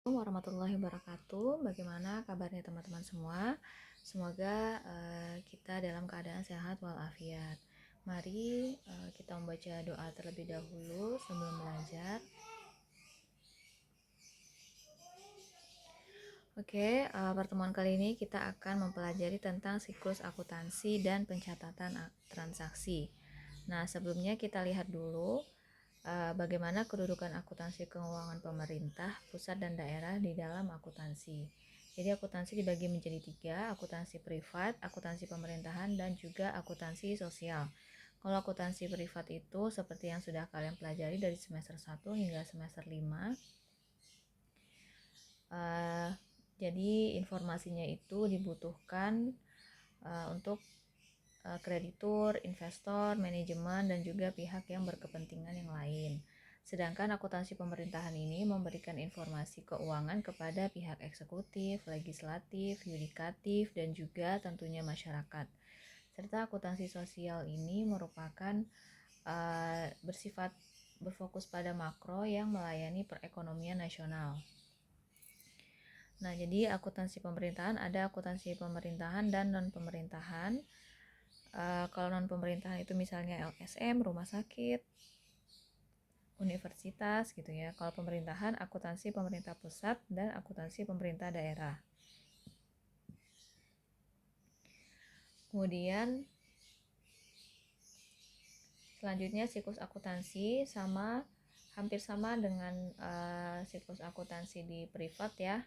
Assalamualaikum warahmatullahi wabarakatuh. Bagaimana kabarnya teman-teman semua? Semoga kita dalam keadaan sehat walafiat. Mari kita membaca doa terlebih dahulu sebelum belajar. Pertemuan kali ini kita akan mempelajari tentang siklus akuntansi dan pencatatan transaksi. Nah, sebelumnya kita lihat dulu bagaimana kedudukan akuntansi keuangan pemerintah, pusat dan daerah di dalam akuntansi. Jadi akuntansi dibagi menjadi 3, akuntansi privat, akuntansi pemerintahan, dan juga akuntansi sosial. Kalau akuntansi privat itu seperti yang sudah kalian pelajari dari semester 1 hingga semester 5. Jadi informasinya itu dibutuhkan untuk kreditur, investor, manajemen, dan juga pihak yang berkepentingan yang lain. Sedangkan akuntansi pemerintahan ini memberikan informasi keuangan kepada pihak eksekutif, legislatif, yudikatif, dan juga tentunya masyarakat. Serta akuntansi sosial ini merupakan bersifat berfokus pada makro yang melayani perekonomian nasional. Nah, jadi akuntansi pemerintahan ada akuntansi pemerintahan dan non-pemerintahan. Kalau non pemerintahan itu misalnya LSM, rumah sakit, universitas gitu ya. Kalau pemerintahan, akuntansi pemerintah pusat dan akuntansi pemerintah daerah. Kemudian selanjutnya siklus akuntansi hampir sama dengan siklus akuntansi di privat ya.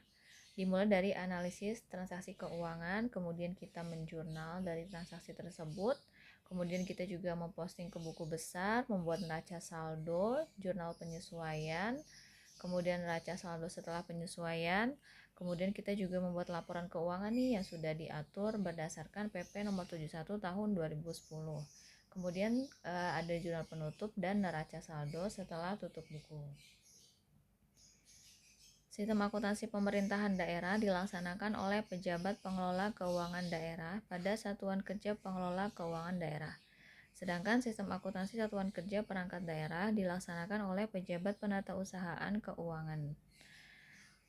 Dimulai dari analisis transaksi keuangan, kemudian kita menjurnal dari transaksi tersebut, kemudian kita juga memposting ke buku besar, membuat neraca saldo, jurnal penyesuaian, kemudian neraca saldo setelah penyesuaian, kemudian kita juga membuat laporan keuangan nih yang sudah diatur berdasarkan PP nomor 71 tahun 2010. Kemudian ada jurnal penutup dan neraca saldo setelah tutup buku. Sistem akuntansi pemerintahan daerah dilaksanakan oleh pejabat pengelola keuangan daerah pada Satuan Kerja Pengelola Keuangan Daerah. Sedangkan sistem akuntansi Satuan Kerja Perangkat Daerah dilaksanakan oleh pejabat penatausahaan keuangan.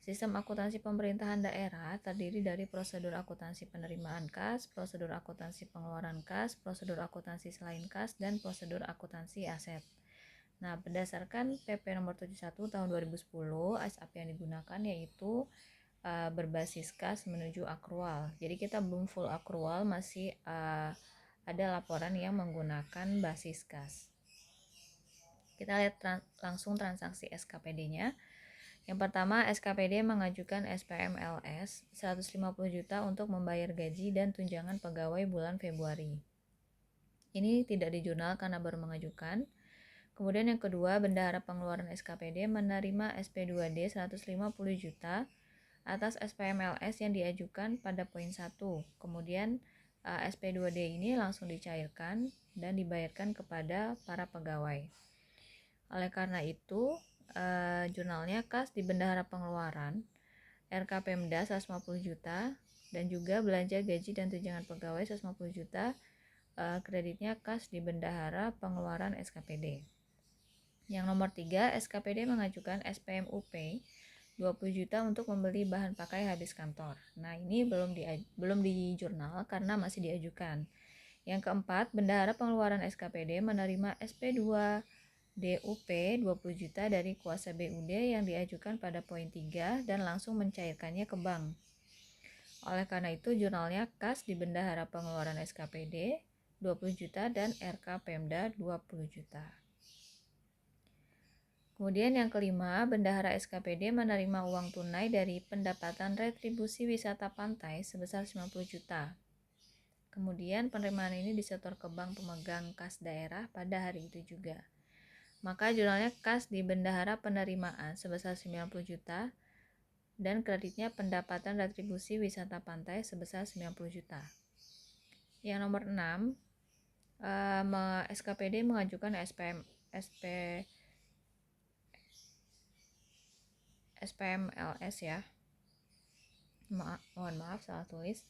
Sistem akuntansi pemerintahan daerah terdiri dari prosedur akuntansi penerimaan kas, prosedur akuntansi pengeluaran kas, prosedur akuntansi selain kas, dan prosedur akuntansi aset. Nah, berdasarkan PP nomor 71 tahun 2010, SAP yang digunakan yaitu berbasis kas menuju akrual. Jadi kita belum full akrual, masih ada laporan yang menggunakan basis kas. Kita lihat langsung transaksi SKPD-nya. Yang pertama, SKPD mengajukan SPMLS 150 juta untuk membayar gaji dan tunjangan pegawai bulan Februari. Ini tidak di jurnal karena baru mengajukan. Kemudian yang kedua, bendahara pengeluaran SKPD menerima SP2D 150 juta atas SPMLS yang diajukan pada poin 1. Kemudian SP2D ini langsung dicairkan dan dibayarkan kepada para pegawai. Oleh karena itu, jurnalnya kas di bendahara pengeluaran RK Pemda 150 juta dan juga belanja gaji dan tunjangan pegawai 150 juta, kreditnya kas di bendahara pengeluaran SKPD. Yang nomor 3, SKPD mengajukan SPMUP 20 juta untuk membeli bahan pakai habis kantor. Nah, ini belum di jurnal karena masih diajukan. Yang keempat, bendahara pengeluaran SKPD menerima SP2 DUP 20 juta dari kuasa BUD yang diajukan pada poin 3 dan langsung mencairkannya ke bank. Oleh karena itu, jurnalnya kas di bendahara pengeluaran SKPD 20 juta dan RK Pemda 20 juta. Kemudian yang kelima, bendahara SKPD menerima uang tunai dari pendapatan retribusi wisata pantai sebesar 90 juta. Kemudian penerimaan ini disetor ke bank pemegang kas daerah pada hari itu juga. Maka jurnalnya kas di bendahara penerimaan sebesar 90 juta dan kreditnya pendapatan retribusi wisata pantai sebesar 90 juta. Yang nomor 6, SKPD mengajukan SPMLS ya. Mohon maaf salah tulis.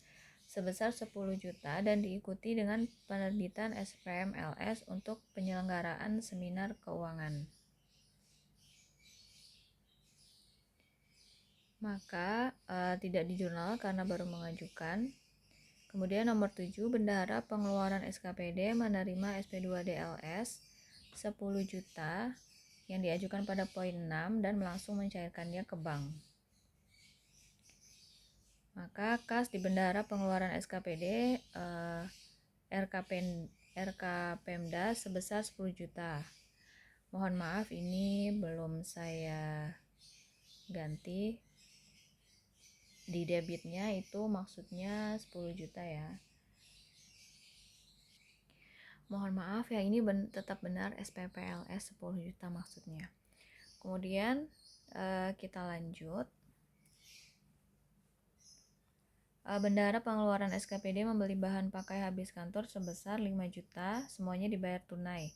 Sebesar 10 juta dan diikuti dengan penerbitan SPMLS untuk penyelenggaraan seminar keuangan. maka tidak di jurnal karena baru mengajukan. Kemudian nomor 7, bendahara pengeluaran SKPD menerima SP2DLS 10 juta yang diajukan pada poin 6 dan langsung mencairkannya ke bank. Maka kas di bendahara pengeluaran SKPD RK Pemda sebesar 10 juta. Mohon maaf ini belum saya ganti. Di debitnya itu maksudnya 10 juta ya. Mohon maaf ya, ini tetap benar SPPLS 10 juta maksudnya. Kemudian kita lanjut. Bendahara pengeluaran SKPD membeli bahan pakai habis kantor sebesar 5 juta, semuanya dibayar tunai.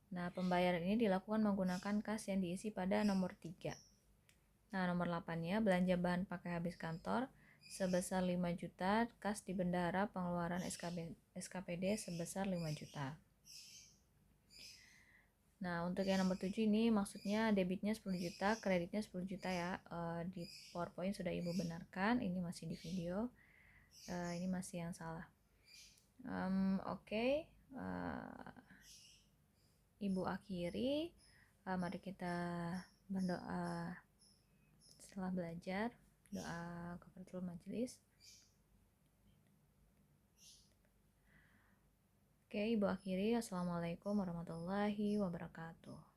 Nah, pembayaran ini dilakukan menggunakan kas yang diisi pada nomor 3. Nah, nomor 8-nya belanja bahan pakai habis kantor sebesar 5 juta, kas di bendahara pengeluaran SKPD sebesar 5 juta. Nah, untuk yang nomor 7 ini maksudnya debitnya 10 juta, kreditnya 10 juta ya. Di PowerPoint sudah Ibu benarkan, ini masih di video. Ini masih yang salah. Oke. Ibu akhiri. Mari kita berdoa setelah belajar. Doa kafaratul majelis. Oke, Ibu akhiri. Assalamualaikum warahmatullahi wabarakatuh.